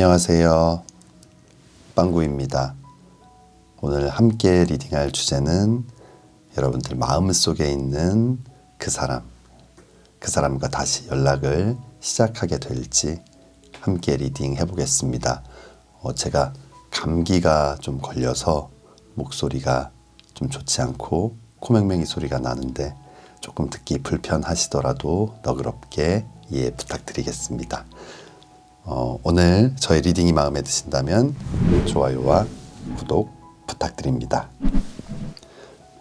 안녕하세요. 빵구입니다. 오늘 함께 리딩할 주제는 여러분들 마음속에 있는 그 사람과 다시 연락을 시작하게 될지 함께 리딩 해보겠습니다. 제가 감기가 좀 걸려서 목소리가 좀 좋지 않고 코맹맹이 소리가 나는데 조금 듣기 불편하시더라도 너그럽게 이해 부탁드리겠습니다. 오늘 저의 리딩이 마음에 드신다면 좋아요와 구독 부탁드립니다.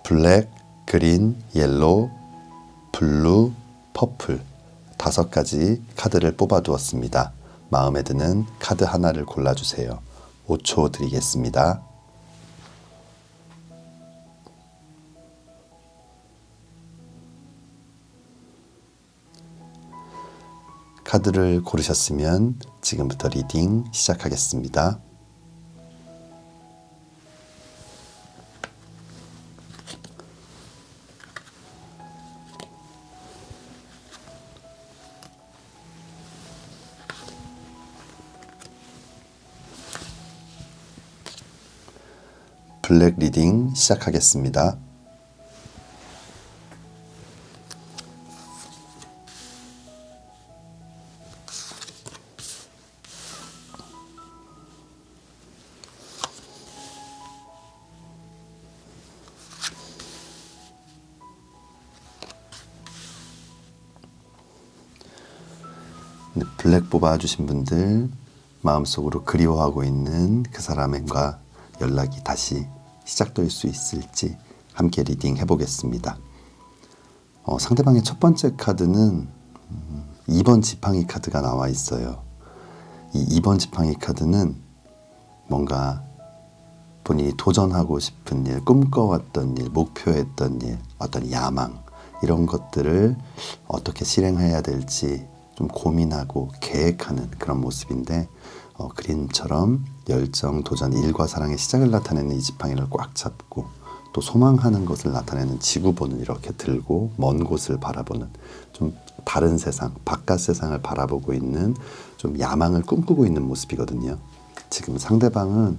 블랙, 그린, 옐로우, 블루, 퍼플 5가지 카드를 뽑아두었습니다. 마음에 드는 카드 하나를 골라주세요. 5초 드리겠습니다. 카드를 고르셨으면 지금부터 리딩 시작하겠습니다. 블랙 리딩 시작하겠습니다. 블랙 뽑아주신 분들 마음속으로 그리워하고 있는 그 사람과 연락이 다시 시작될 수 있을지 함께 리딩 해보겠습니다. 상대방의 첫 번째 카드는 2번 지팡이 카드가 나와 있어요. 이 2번 지팡이 카드는 뭔가 본인이 도전하고 싶은 일, 꿈꿔왔던 일, 목표했던 일, 어떤 야망 이런 것들을 어떻게 실행해야 될지 좀 고민하고 계획하는 그런 모습인데 그림처럼 열정, 도전, 일과 사랑의 시작을 나타내는 이 지팡이를 꽉 잡고 또 소망하는 것을 나타내는 지구본을 이렇게 들고 먼 곳을 바라보는 좀 다른 세상, 바깥 세상을 바라보고 있는 좀 야망을 꿈꾸고 있는 모습이거든요. 지금 상대방은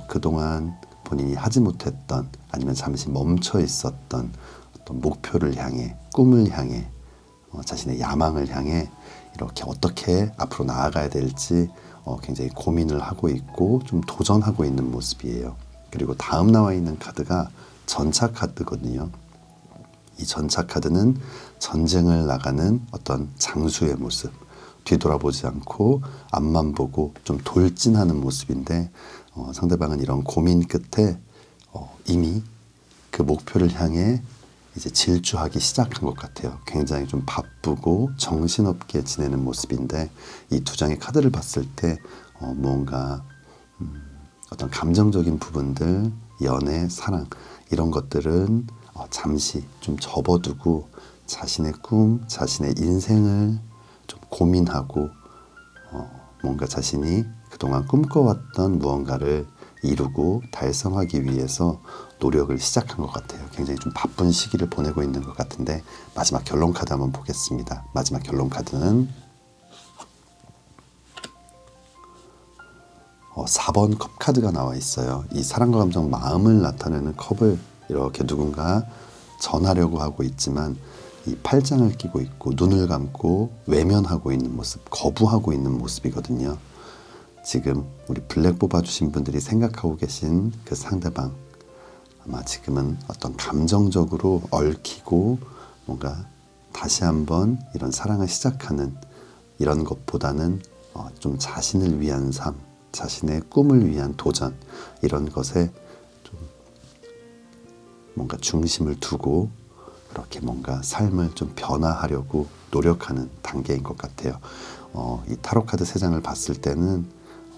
그동안 본인이 하지 못했던 아니면 잠시 멈춰 있었던 어떤 목표를 향해, 꿈을 향해 자신의 야망을 향해 이렇게 어떻게 앞으로 나아가야 될지 굉장히 고민을 하고 있고 좀 도전하고 있는 모습이에요. 그리고 다음 나와 있는 카드가 전차 카드거든요. 이 전차 카드는 전쟁을 나가는 어떤 장수의 모습, 뒤돌아보지 않고 앞만 보고 좀 돌진하는 모습인데 상대방은 이런 고민 끝에 이미 그 목표를 향해 이제 질주하기 시작한 것 같아요. 굉장히 좀 바쁘고 정신없게 지내는 모습인데 이 두 장의 카드를 봤을 때 뭔가 어떤 감정적인 부분들, 연애, 사랑 이런 것들은 잠시 좀 접어두고 자신의 꿈, 자신의 인생을 좀 고민하고 뭔가 자신이 그동안 꿈꿔왔던 무언가를 이루고 달성하기 위해서 노력을 시작한 것 같아요. 굉장히 좀 바쁜 시기를 보내고 있는 것 같은데 마지막 결론 카드 한번 보겠습니다. 마지막 결론 카드는 4번 컵 카드가 나와 있어요. 이 사랑과 감정, 마음을 나타내는 컵을 이렇게 누군가 전하려고 하고 있지만 이 팔짱을 끼고 있고 눈을 감고 외면하고 있는 모습, 거부하고 있는 모습이거든요. 지금 우리 블랙 뽑아주신 분들이 생각하고 계신 그 상대방 아마 지금은 어떤 감정적으로 얽히고 뭔가 다시 한번 이런 사랑을 시작하는 이런 것보다는 좀 자신을 위한 삶, 자신의 꿈을 위한 도전 이런 것에 좀 뭔가 중심을 두고 그렇게 뭔가 삶을 좀 변화하려고 노력하는 단계인 것 같아요. 이 타로 카드 3장을 봤을 때는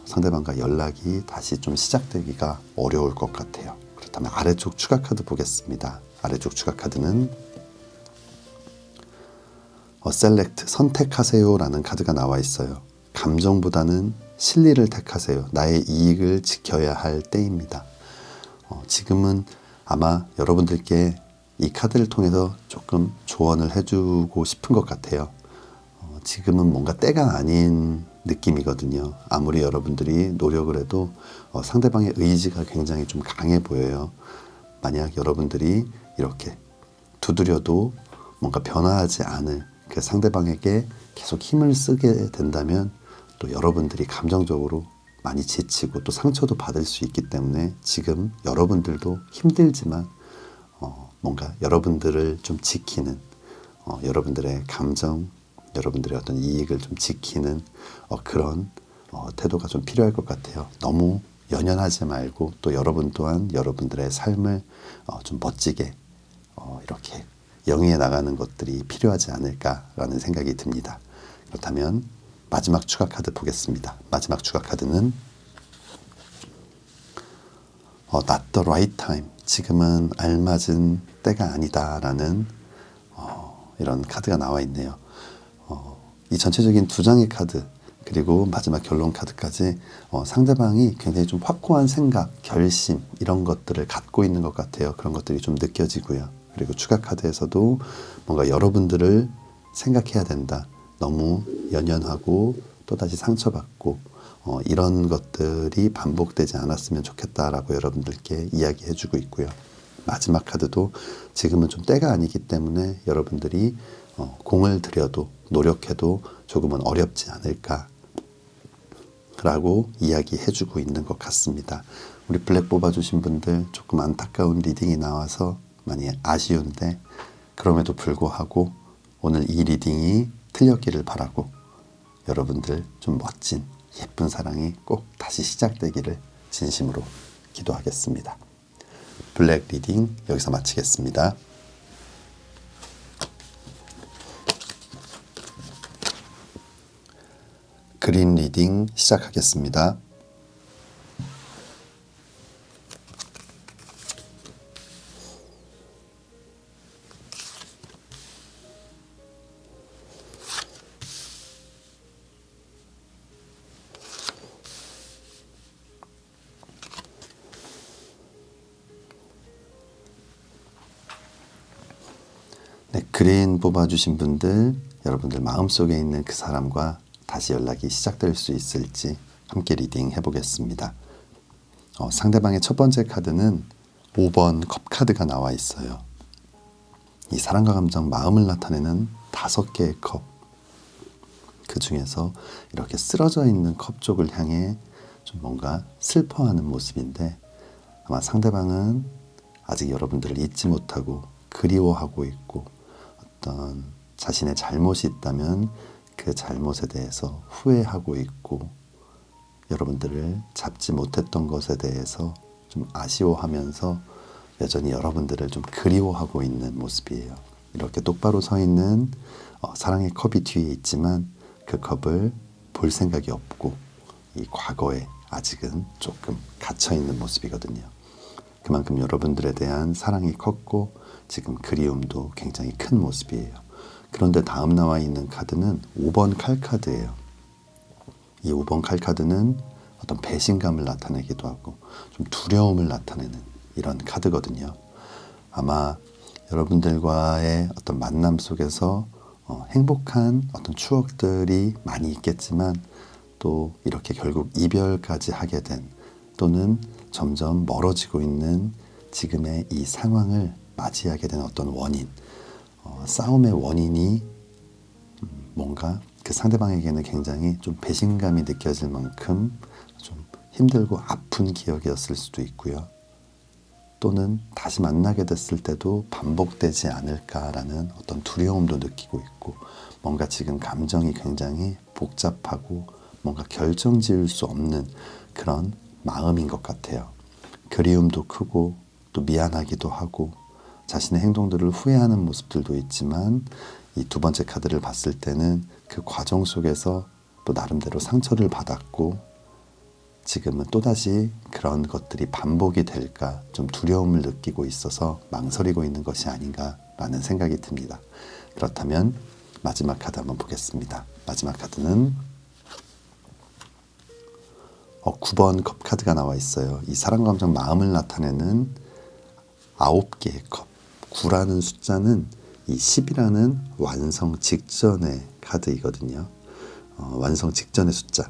상대방과 연락이 다시 좀 시작되기가 어려울 것 같아요. 그렇다면 아래쪽 추가 카드 보겠습니다. 아래쪽 추가 카드는 셀렉트, 선택하세요 라는 카드가 나와 있어요. 감정보다는 실리를 택하세요. 나의 이익을 지켜야 할 때입니다. 지금은 아마 여러분들께 이 카드를 통해서 조금 조언을 해주고 싶은 것 같아요. 지금은 뭔가 때가 아닌 느낌이거든요. 아무리 여러분들이 노력을 해도 상대방의 의지가 굉장히 좀 강해 보여요. 만약 여러분들이 이렇게 두드려도 뭔가 변화하지 않을 그 상대방에게 계속 힘을 쓰게 된다면 또 여러분들이 감정적으로 많이 지치고 또 상처도 받을 수 있기 때문에 지금 여러분들도 힘들지만 뭔가 여러분들을 좀 지키는 여러분들의 감정, 여러분들의 어떤 이익을 좀 지키는 그런 태도가 좀 필요할 것 같아요. 너무 연연하지 말고 또 여러분 또한 여러분들의 삶을 좀 멋지게 이렇게 영위해 나가는 것들이 필요하지 않을까라는 생각이 듭니다. 그렇다면 마지막 추가 카드 보겠습니다. 마지막 추가 카드는 Not the right time. 지금은 알맞은 때가 아니다라는 이런 카드가 나와 있네요. 이 전체적인 두 장의 카드 그리고 마지막 결론 카드까지 상대방이 굉장히 좀 확고한 생각, 결심 이런 것들을 갖고 있는 것 같아요. 그런 것들이 좀 느껴지고요. 그리고 추가 카드에서도 뭔가 여러분들을 생각해야 된다. 너무 연연하고 또다시 상처받고 이런 것들이 반복되지 않았으면 좋겠다라고 여러분들께 이야기해주고 있고요. 마지막 카드도 지금은 좀 때가 아니기 때문에 여러분들이 공을 들여도 노력해도 조금은 어렵지 않을까라고 이야기해주고 있는 것 같습니다. 우리 블랙 뽑아주신 분들 조금 안타까운 리딩이 나와서 많이 아쉬운데 그럼에도 불구하고 오늘 이 리딩이 틀렸기를 바라고 여러분들 좀 멋진 예쁜 사랑이 꼭 다시 시작되기를 진심으로 기도하겠습니다. 블랙 리딩 여기서 마치겠습니다. 그린 리딩 시작하겠습니다. 네, 그린 뽑아주신 분들, 여러분들 마음속에 있는 그 사람과 다시 연락이 시작될 수 있을지 함께 리딩 해보겠습니다. 상대방의 첫 번째 카드는 5번 컵 카드가 나와 있어요. 이 사랑과 감정, 마음을 나타내는 5개의 컵, 그 중에서 이렇게 쓰러져 있는 컵 쪽을 향해 좀 뭔가 슬퍼하는 모습인데 아마 상대방은 아직 여러분들을 잊지 못하고 그리워하고 있고 어떤 자신의 잘못이 있다면 그 잘못에 대해서 후회하고 있고 여러분들을 잡지 못했던 것에 대해서 좀 아쉬워하면서 여전히 여러분들을 좀 그리워하고 있는 모습이에요. 이렇게 똑바로 서 있는 사랑의 컵이 뒤에 있지만 그 컵을 볼 생각이 없고 이 과거에 아직은 조금 갇혀 있는 모습이거든요. 그만큼 여러분들에 대한 사랑이 컸고 지금 그리움도 굉장히 큰 모습이에요. 그런데 다음 나와 있는 카드는 5번 칼 카드예요. 이 5번 칼 카드는 어떤 배신감을 나타내기도 하고 좀 두려움을 나타내는 이런 카드거든요. 아마 여러분들과의 어떤 만남 속에서 행복한 어떤 추억들이 많이 있겠지만 또 이렇게 결국 이별까지 하게 된 또는 점점 멀어지고 있는 지금의 이 상황을 맞이하게 된 어떤 원인, 싸움의 원인이 뭔가 그 상대방에게는 굉장히 좀 배신감이 느껴질 만큼 좀 힘들고 아픈 기억이었을 수도 있고요. 또는 다시 만나게 됐을 때도 반복되지 않을까라는 어떤 두려움도 느끼고 있고 뭔가 지금 감정이 굉장히 복잡하고 뭔가 결정 지을 수 없는 그런 마음인 것 같아요. 그리움도 크고 또 미안하기도 하고 자신의 행동들을 후회하는 모습들도 있지만 이 두 번째 카드를 봤을 때는 그 과정 속에서 또 나름대로 상처를 받았고 지금은 또다시 그런 것들이 반복이 될까 좀 두려움을 느끼고 있어서 망설이고 있는 것이 아닌가라는 생각이 듭니다. 그렇다면 마지막 카드 한번 보겠습니다. 마지막 카드는 9번 컵 카드가 나와 있어요. 이 사랑과 감정, 마음을 나타내는 9개의 컵. 9라는 숫자는 이 10이라는 완성 직전의 카드이거든요. 완성 직전의 숫자,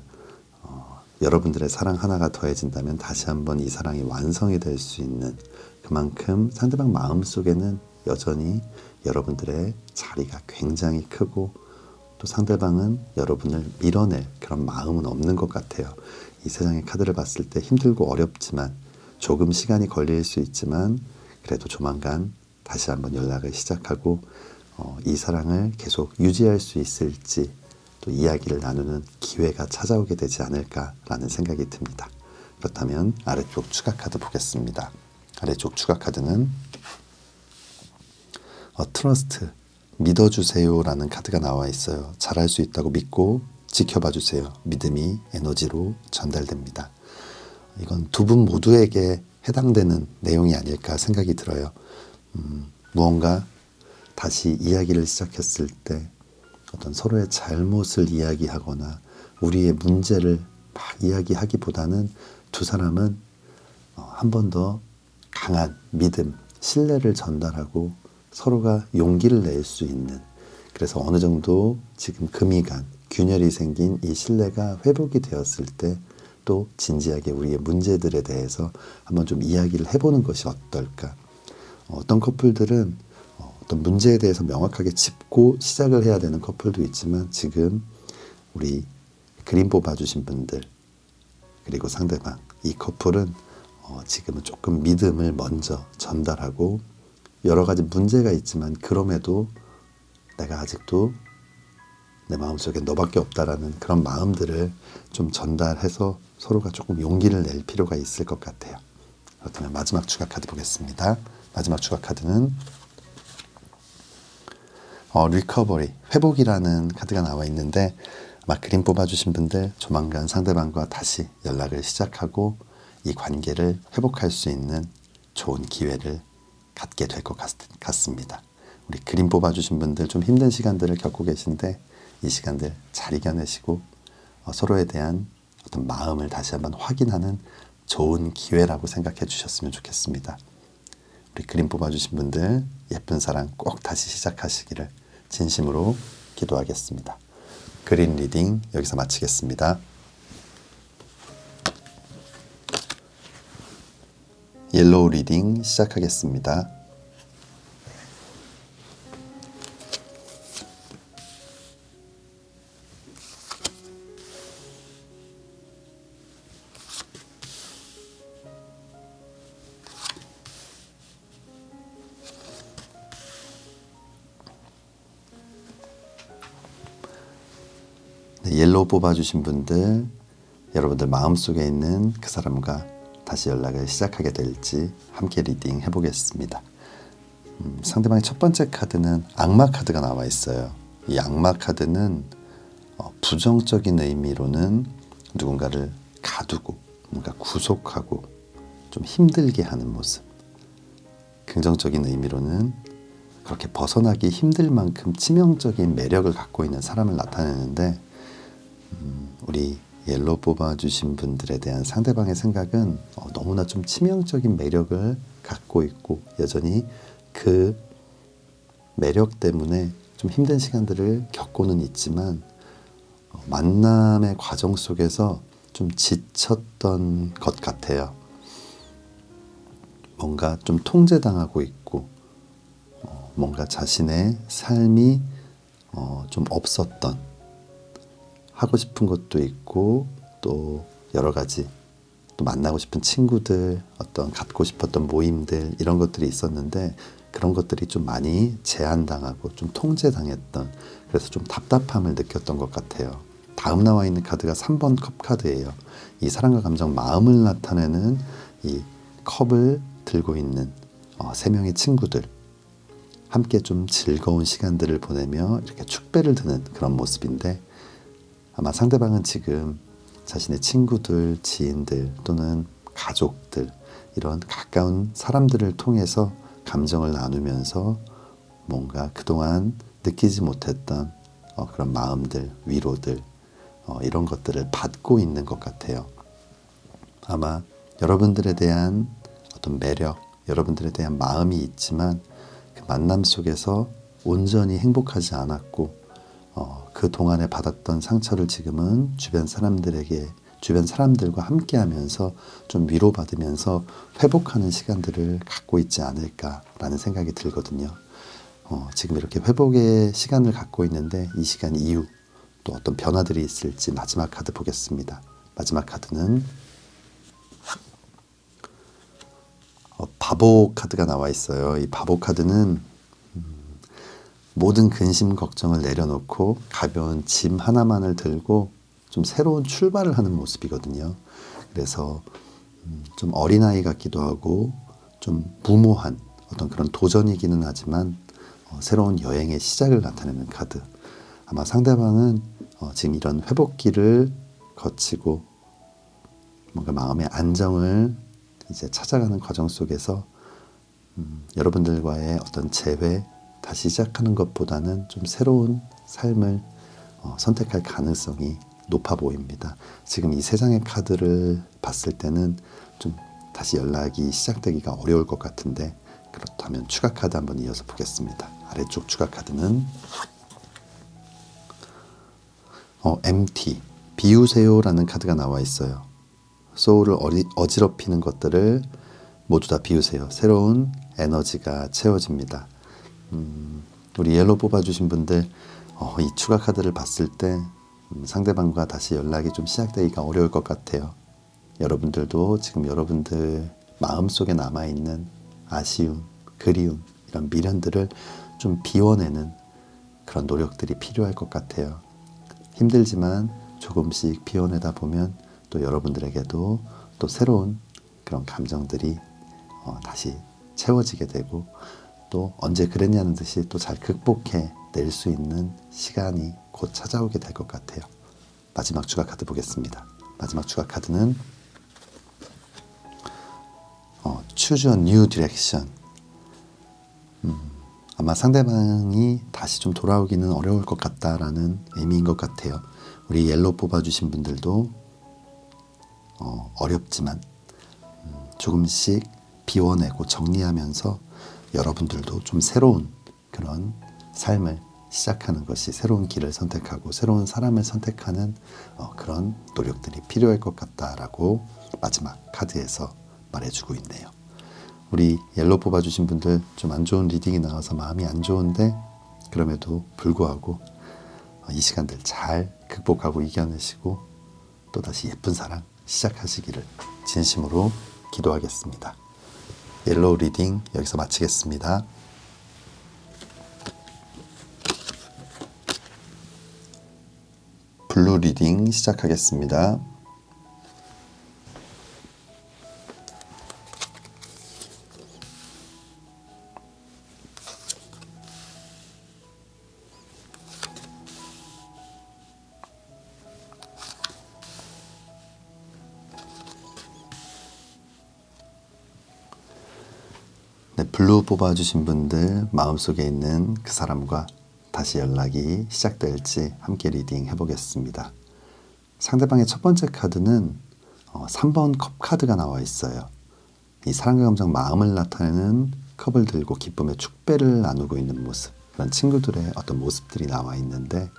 여러분들의 사랑 하나가 더해진다면 다시 한번 이 사랑이 완성이 될 수 있는, 그만큼 상대방 마음속에는 여전히 여러분들의 자리가 굉장히 크고 또 상대방은 여러분을 밀어낼 그런 마음은 없는 것 같아요. 이 세상의 카드를 봤을 때 힘들고 어렵지만, 조금 시간이 걸릴 수 있지만 그래도 조만간 다시 한번 연락을 시작하고 이 사랑을 계속 유지할 수 있을지 또 이야기를 나누는 기회가 찾아오게 되지 않을까라는 생각이 듭니다. 그렇다면 아래쪽 추가 카드 보겠습니다. 아래쪽 추가 카드는 트러스트, 믿어주세요라는 카드가 나와 있어요. 잘할 수 있다고 믿고 지켜봐 주세요. 믿음이 에너지로 전달됩니다. 이건 두 분 모두에게 해당되는 내용이 아닐까 생각이 들어요. 무언가 다시 이야기를 시작했을 때 어떤 서로의 잘못을 이야기하거나 우리의 문제를 막 이야기하기보다는 두 사람은 한 번 더 강한 믿음, 신뢰를 전달하고 서로가 용기를 낼 수 있는, 그래서 어느 정도 지금 금이 간 균열이 생긴 이 신뢰가 회복이 되었을 때 또 진지하게 우리의 문제들에 대해서 한번 좀 이야기를 해보는 것이 어떨까. 어떤 커플들은 어떤 문제에 대해서 명확하게 짚고 시작을 해야 되는 커플도 있지만, 지금 우리 그림 뽑아주신 분들 그리고 상대방, 이 커플은 지금은 조금 믿음을 먼저 전달하고, 여러 가지 문제가 있지만 그럼에도 내가 아직도 내 마음속에 너밖에 없다라는 그런 마음들을 좀 전달해서 서로가 조금 용기를 낼 필요가 있을 것 같아요. 그렇다면 마지막 추가 카드 보겠습니다. 마지막 추가 카드는 리커버리, 회복이라는 카드가 나와 있는데, 아마 그림 뽑아주신 분들 조만간 상대방과 다시 연락을 시작하고 이 관계를 회복할 수 있는 좋은 기회를 갖게 될 것 같습니다. 우리 그림 뽑아주신 분들 좀 힘든 시간들을 겪고 계신데 이 시간들 잘 이겨내시고 서로에 대한 어떤 마음을 다시 한번 확인하는 좋은 기회라고 생각해 주셨으면 좋겠습니다. 우리 그림 뽑아주신 분들 예쁜 사랑 꼭 다시 시작하시기를 진심으로 기도하겠습니다. 그린 리딩 여기서 마치겠습니다. 옐로우 리딩 시작하겠습니다. 옐로우 뽑아주신 분들, 여러분들 마음속에 있는 그 사람과 다시 연락을 시작하게 될지 함께 리딩 해보겠습니다. 상대방의 첫 번째 카드는 악마 카드가 나와 있어요. 이 악마 카드는 부정적인 의미로는 누군가를 가두고 뭔가 구속하고 좀 힘들게 하는 모습, 긍정적인 의미로는 그렇게 벗어나기 힘들 만큼 치명적인 매력을 갖고 있는 사람을 나타내는데, 우리 옐로우 뽑아주신 분들에 대한 상대방의 생각은 너무나 좀 치명적인 매력을 갖고 있고 여전히 그 매력 때문에 좀 힘든 시간들을 겪고는 있지만 만남의 과정 속에서 좀 지쳤던 것 같아요. 뭔가 좀 통제당하고 있고 뭔가 자신의 삶이 좀 없었던, 하고 싶은 것도 있고 또 여러 가지 또 만나고 싶은 친구들, 어떤 갖고 싶었던 모임들, 이런 것들이 있었는데 그런 것들이 좀 많이 제한당하고 좀 통제당했던, 그래서 좀 답답함을 느꼈던 것 같아요. 다음 나와 있는 카드가 3번 컵 카드예요. 이 사랑과 감정, 마음을 나타내는 이 컵을 들고 있는 세 명의 친구들, 함께 좀 즐거운 시간들을 보내며 이렇게 축배를 드는 그런 모습인데, 아마 상대방은 지금 자신의 친구들, 지인들 또는 가족들, 이런 가까운 사람들을 통해서 감정을 나누면서 뭔가 그동안 느끼지 못했던 그런 마음들, 위로들, 이런 것들을 받고 있는 것 같아요. 아마 여러분들에 대한 어떤 매력, 여러분들에 대한 마음이 있지만 그 만남 속에서 온전히 행복하지 않았고 그 동안에 받았던 상처를 지금은 주변 사람들과 함께하면서 좀 위로받으면서 회복하는 시간들을 갖고 있지 않을까라는 생각이 들거든요. 지금 이렇게 회복의 시간을 갖고 있는데 이 시간 이후 또 어떤 변화들이 있을지 마지막 카드 보겠습니다. 마지막 카드는 바보 카드가 나와 있어요. 이 바보 카드는 모든 근심 걱정을 내려놓고 가벼운 짐 하나만을 들고 좀 새로운 출발을 하는 모습이거든요. 그래서 좀 어린아이 같기도 하고 좀 무모한 어떤 그런 도전이기는 하지만 새로운 여행의 시작을 나타내는 카드. 아마 상대방은 지금 이런 회복기를 거치고 뭔가 마음의 안정을 이제 찾아가는 과정 속에서 여러분들과의 어떤 재회, 다시 시작하는 것보다는 좀 새로운 삶을 선택할 가능성이 높아 보입니다. 지금 이 세 장의 카드를 봤을 때는 좀 다시 연락이 시작되기가 어려울 것 같은데, 그렇다면 추가 카드 한번 이어서 보겠습니다. 아래쪽 추가 카드는 MT, 비우세요라는 카드가 나와 있어요. 소울을 어지럽히는 것들을 모두 다 비우세요. 새로운 에너지가 채워집니다. 우리 옐로우 뽑아주신 분들 이 추가 카드를 봤을 때 상대방과 다시 연락이 좀 시작되기가 어려울 것 같아요. 여러분들도 지금 여러분들 마음속에 남아있는 아쉬움, 그리움, 이런 미련들을 좀 비워내는 그런 노력들이 필요할 것 같아요. 힘들지만 조금씩 비워내다 보면 또 여러분들에게도 또 새로운 그런 감정들이 다시 채워지게 되고, 또 언제 그랬냐는 듯이 또 잘 극복해 낼 수 있는 시간이 곧 찾아오게 될 것 같아요. 마지막 추가 카드 보겠습니다. 마지막 추가 카드는 Choose a new direction. 아마 상대방이 다시 좀 돌아오기는 어려울 것 같다라는 의미인 것 같아요. 우리 옐로우 뽑아주신 분들도 어렵지만 조금씩 비워내고 정리하면서 여러분들도 좀 새로운 그런 삶을 시작하는 것이, 새로운 길을 선택하고 새로운 사람을 선택하는 그런 노력들이 필요할 것 같다라고 마지막 카드에서 말해주고 있네요. 우리 옐로우 뽑아주신 분들 좀 안 좋은 리딩이 나와서 마음이 안 좋은데, 그럼에도 불구하고 이 시간들 잘 극복하고 이겨내시고 또다시 예쁜 사랑 시작하시기를 진심으로 기도하겠습니다. 옐로우 리딩 여기서 마치겠습니다. 블루 리딩 시작하겠습니다. 네, 블루 뽑아주신 분들 마음속에 있는 그 사람과 다시 연락이 시작될지 함께 리딩 해보겠습니다. 상대방의 첫 번째 카드는 3번 컵 카드가 나와 있어요. 이 사랑과 감정, 마음을 나타내는 컵을 들고 기쁨의 축배를 나누고 있는 모습, 그런 친구들의 어떤 모습들이 나와 있는데,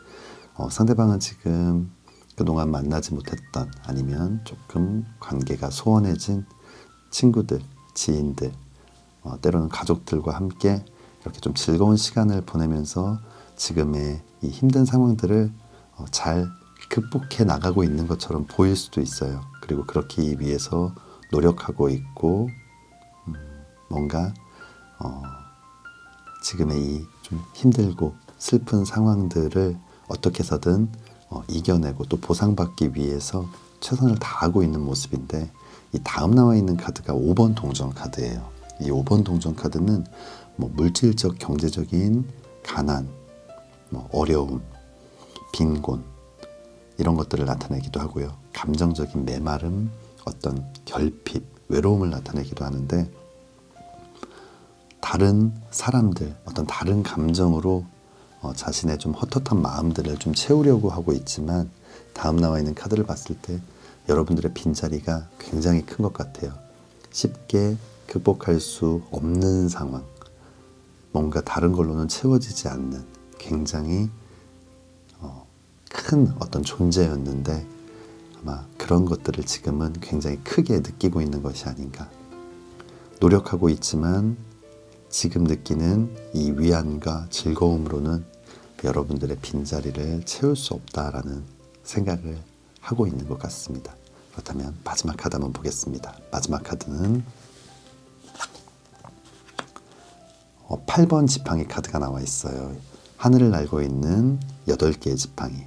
상대방은 지금 그동안 만나지 못했던, 아니면 조금 관계가 소원해진 친구들, 지인들, 때로는 가족들과 함께 이렇게 좀 즐거운 시간을 보내면서 지금의 이 힘든 상황들을 잘 극복해 나가고 있는 것처럼 보일 수도 있어요. 그리고 그렇기 위해서 노력하고 있고, 뭔가 지금의 이 좀 힘들고 슬픈 상황들을 어떻게 해서든 이겨내고 또 보상받기 위해서 최선을 다하고 있는 모습인데, 이 다음 나와 있는 카드가 5번 동전 카드예요. 이 5번 동전 카드는 물질적, 경제적인 가난, 어려움, 빈곤, 이런 것들을 나타내기도 하고요. 감정적인 메마름, 어떤 결핍, 외로움을 나타내기도 하는데, 다른 사람들, 어떤 다른 감정으로 자신의 좀 헛헛한 마음들을 좀 채우려고 하고 있지만, 다음 나와 있는 카드를 봤을 때 여러분들의 빈자리가 굉장히 큰 것 같아요. 쉽게 극복할 수 없는 상황, 뭔가 다른 걸로는 채워지지 않는 굉장히 큰 어떤 존재였는데 아마 그런 것들을 지금은 굉장히 크게 느끼고 있는 것이 아닌가. 노력하고 있지만 지금 느끼는 이 위안과 즐거움으로는 여러분들의 빈자리를 채울 수 없다라는 생각을 하고 있는 것 같습니다. 그렇다면 마지막 카드 한번 보겠습니다. 마지막 카드는 8번 지팡이 카드가 나와 있어요. 하늘을 날고 있는 8개의 지팡이.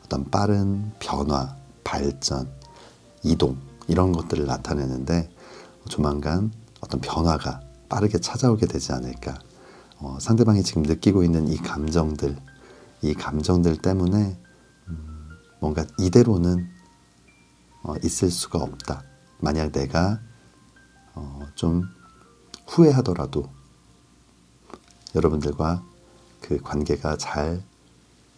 어떤 빠른 변화, 발전, 이동 이런 것들을 나타내는데 조만간 어떤 변화가 빠르게 찾아오게 되지 않을까. 상대방이 지금 느끼고 있는 이 감정들 때문에 뭔가 이대로는 있을 수가 없다. 만약 내가 좀 후회하더라도 여러분들과 그 관계가 잘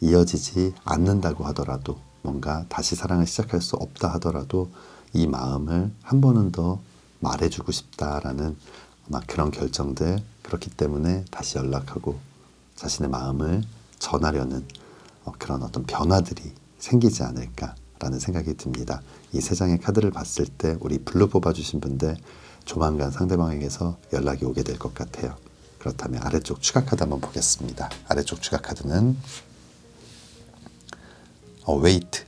이어지지 않는다고 하더라도 뭔가 다시 사랑을 시작할 수 없다 하더라도 이 마음을 한 번은 더 말해주고 싶다라는 막 그런 결정들, 그렇기 때문에 다시 연락하고 자신의 마음을 전하려는 그런 어떤 변화들이 생기지 않을까라는 생각이 듭니다. 이 세 장의 카드를 봤을 때 우리 블루 뽑아주신 분들 조만간 상대방에게서 연락이 오게 될 것 같아요. 그렇다면 아래쪽 추가 카드 한번 보겠습니다. 아래쪽 추가 카드는 wait,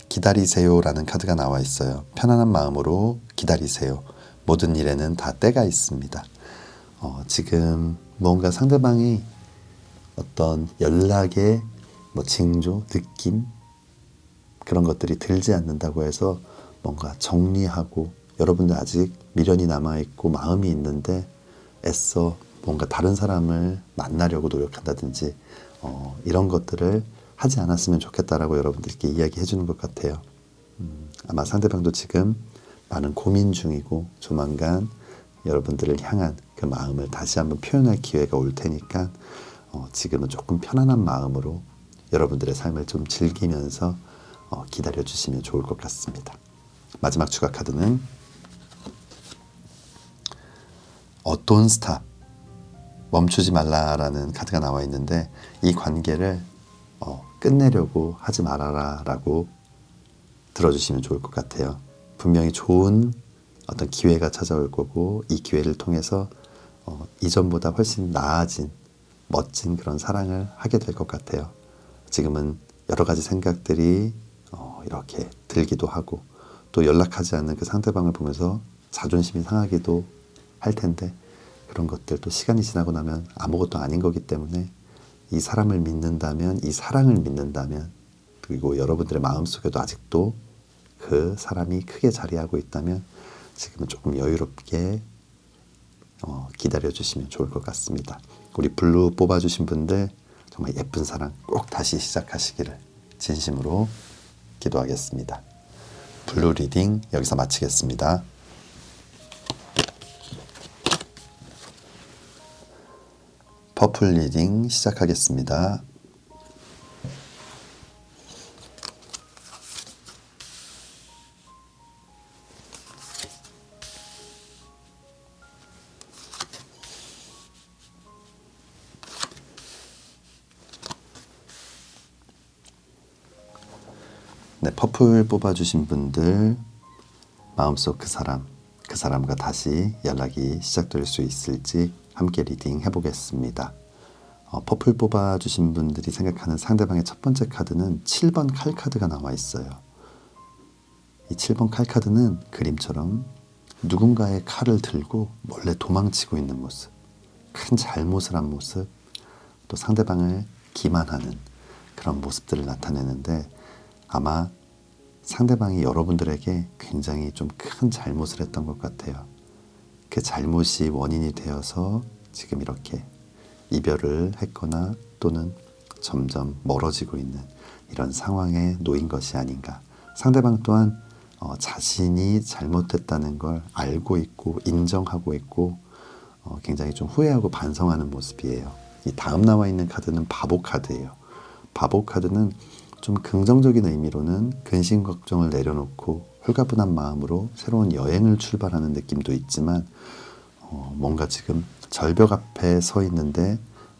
기다리세요라는 카드가 나와 있어요. 편안한 마음으로 기다리세요. 모든 일에는 다 때가 있습니다. 지금 뭔가 상대방이 어떤 연락의 징조, 느낌 그런 것들이 들지 않는다고 해서 뭔가 정리하고 여러분들 아직 미련이 남아있고 마음이 있는데 애써 뭔가 다른 사람을 만나려고 노력한다든지 이런 것들을 하지 않았으면 좋겠다라고 여러분들께 이야기해 주는 것 같아요. 아마 상대방도 지금 많은 고민 중이고 조만간 여러분들을 향한 그 마음을 다시 한번 표현할 기회가 올 테니까 지금은 조금 편안한 마음으로 여러분들의 삶을 좀 즐기면서 기다려 주시면 좋을 것 같습니다. 마지막 추가 카드는 Don't stop, 멈추지 말라라는 카드가 나와 있는데 이 관계를 끝내려고 하지 말아라 라고 들어주시면 좋을 것 같아요. 분명히 좋은 어떤 기회가 찾아올 거고 이 기회를 통해서 이전보다 훨씬 나아진 멋진 그런 사랑을 하게 될 것 같아요. 지금은 여러 가지 생각들이 이렇게 들기도 하고 또 연락하지 않는 그 상대방을 보면서 자존심이 상하기도 할 텐데 그런 것들도 시간이 지나고 나면 아무것도 아닌 거기 때문에 이 사람을 믿는다면, 이 사랑을 믿는다면, 그리고 여러분들의 마음속에도 아직도 그 사람이 크게 자리하고 있다면 지금은 조금 여유롭게 기다려주시면 좋을 것 같습니다. 우리 블루 뽑아주신 분들 정말 예쁜 사랑 꼭 다시 시작하시기를 진심으로 기도하겠습니다. 블루 리딩 여기서 마치겠습니다. 퍼플 리딩 시작하겠습니다. 네, 퍼플 뽑아주신 분들 마음속 그 사람과 다시 연락이 시작될 수 있을지 함께 리딩 해보겠습니다. 퍼플 뽑아주신 분들이 생각하는 상대방의 첫 번째 카드는 7번 칼 카드가 나와 있어요. 이 7번 칼 카드는 그림처럼 누군가의 칼을 들고 몰래 도망치고 있는 모습, 큰 잘못을 한 모습, 또 상대방을 기만하는 그런 모습들을 나타내는데 아마 상대방이 여러분들에게 굉장히 좀 큰 잘못을 했던 것 같아요. 그 잘못이 원인이 되어서 지금 이렇게 이별을 했거나 또는 점점 멀어지고 있는 이런 상황에 놓인 것이 아닌가. 상대방 또한 자신이 잘못했다는 걸 알고 있고 인정하고 있고 굉장히 좀 후회하고 반성하는 모습이에요. 이 다음 나와 있는 카드는 바보 카드예요. 바보 카드는 좀 긍정적인 의미로는 근심 걱정을 내려놓고 홀가분한 마음으로 새로운 여행을 출발하는 느낌도 있지만 뭔가 지금 절벽 앞에 서 있는데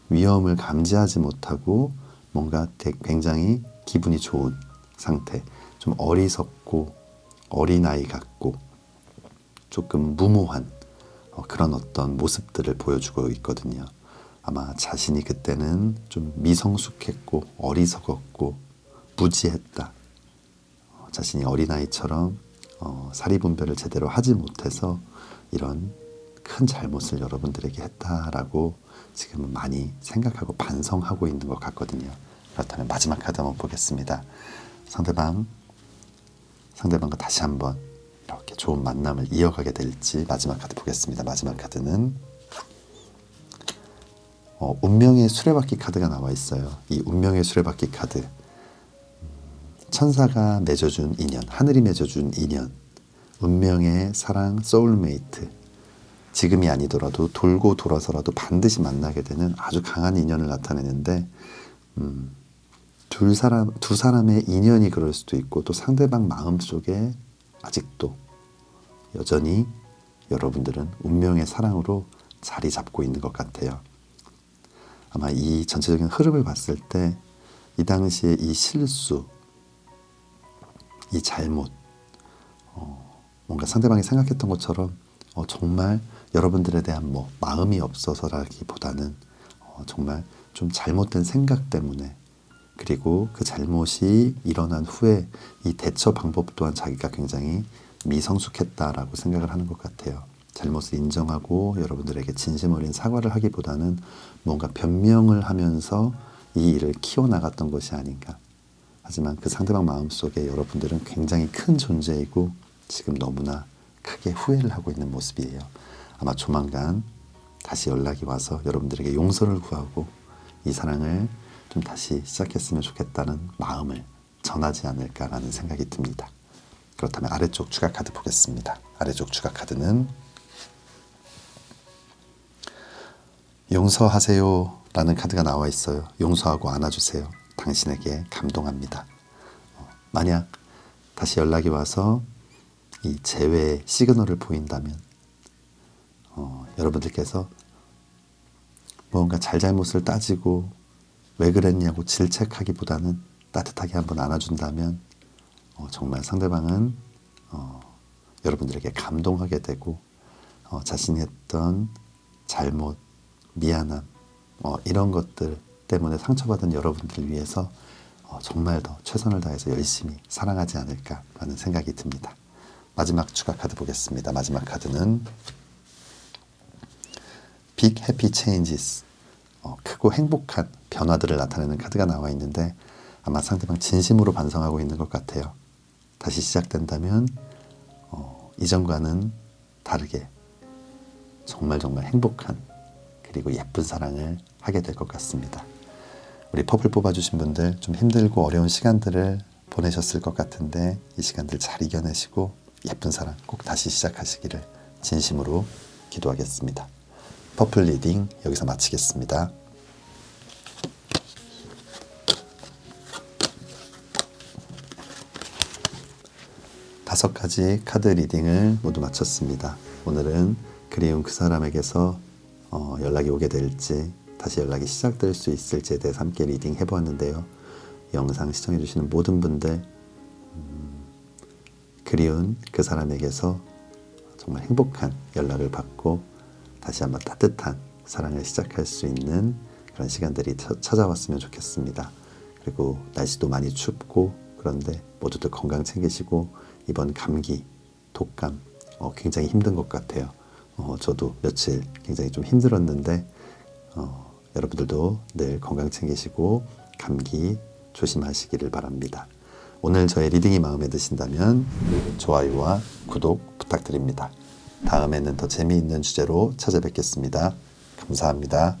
위험을 감지하지 못하고 뭔가 굉장히 기분이 좋은 상태, 좀 어리석고 어린아이 같고 조금 무모한 그런 어떤 모습들을 보여주고 있거든요. 아마 자신이 그때는 좀 미성숙했고 어리석었고 무지했다. 자신이 어린아이처럼 사리분별을 제대로 하지 못해서 이런 큰 잘못을 여러분들에게 했다라고 지금은 많이 생각하고 반성하고 있는 것 같거든요. 그렇다면 마지막 카드 한번 보겠습니다. 상대방과 다시 한번 이렇게 좋은 만남을 이어가게 될지 마지막 카드 보겠습니다. 마지막 카드는 운명의 수레바퀴 카드가 나와 있어요. 이 운명의 수레바퀴 카드, 천사가 맺어준 인연, 하늘이 맺어준 인연, 운명의 사랑, 소울메이트, 지금이 아니더라도 돌고 돌아서라도 반드시 만나게 되는 아주 강한 인연을 나타내는데 두 사람의 인연이 그럴 수도 있고 또 상대방 마음속에 아직도 여전히 여러분들은 운명의 사랑으로 자리 잡고 있는 것 같아요. 아마 이 전체적인 흐름을 봤을 때 이 당시에 이 실수, 이 잘못, 뭔가 상대방이 생각했던 것처럼 정말 여러분들에 대한 마음이 없어서라기보다는 정말 좀 잘못된 생각 때문에, 그리고 그 잘못이 일어난 후에 이 대처 방법 또한 자기가 굉장히 미성숙했다라고 생각을 하는 것 같아요. 잘못을 인정하고 여러분들에게 진심 어린 사과를 하기보다는 뭔가 변명을 하면서 이 일을 키워나갔던 것이 아닌가. 하지만 그 상대방 마음속에 여러분들은 굉장히 큰 존재이고 지금 너무나 크게 후회를 하고 있는 모습이에요. 아마 조만간 다시 연락이 와서 여러분들에게 용서를 구하고 이 사랑을 좀 다시 시작했으면 좋겠다는 마음을 전하지 않을까라는 생각이 듭니다. 그렇다면 아래쪽 추가 카드 보겠습니다. 아래쪽 추가 카드는 용서하세요 라는 카드가 나와 있어요. 용서하고 안아주세요. 당신에게 감동합니다. 만약 다시 연락이 와서 이 재회의 시그널을 보인다면 여러분들께서 뭔가 잘잘못을 따지고 왜 그랬냐고 질책하기보다는 따뜻하게 한번 안아준다면 정말 상대방은 여러분들에게 감동하게 되고 자신이 했던 잘못, 미안함 이런 것들 때문에 상처받은 여러분들을 위해서 정말 더 최선을 다해서 열심히 사랑하지 않을까라는 생각이 듭니다. 마지막 추가 카드 보겠습니다. 마지막 카드는 Big Happy Changes, 크고 행복한 변화들을 나타내는 카드가 나와 있는데 아마 상대방 진심으로 반성하고 있는 것 같아요. 다시 시작된다면 이전과는 다르게 정말 행복한 그리고 예쁜 사랑을 하게 될 것 같습니다. 우리 퍼플 뽑아주신 분들 좀 힘들고 어려운 시간들을 보내셨을 것 같은데 이 시간들 잘 이겨내시고 예쁜 사랑 꼭 다시 시작하시기를 진심으로 기도하겠습니다. 퍼플 리딩 여기서 마치겠습니다. 다섯 가지 카드 리딩을 모두 마쳤습니다. 오늘은 그리운 그 사람에게서 연락이 오게 될지 다시 연락이 시작될 수 있을지에 대해서 함께 리딩 해보았는데요. 영상 시청해주시는 모든 분들 그리운 그 사람에게서 정말 행복한 연락을 받고 다시 한번 따뜻한 사랑을 시작할 수 있는 그런 시간들이 찾아왔으면 좋겠습니다. 그리고 날씨도 많이 춥고 그런데 모두들 건강 챙기시고 이번 감기, 독감 굉장히 힘든 것 같아요. 저도 며칠 굉장히 좀 힘들었는데 여러분들도 늘 건강 챙기시고 감기 조심하시기를 바랍니다. 오늘 저의 리딩이 마음에 드신다면 좋아요와 구독 부탁드립니다. 다음에는 더 재미있는 주제로 찾아뵙겠습니다. 감사합니다.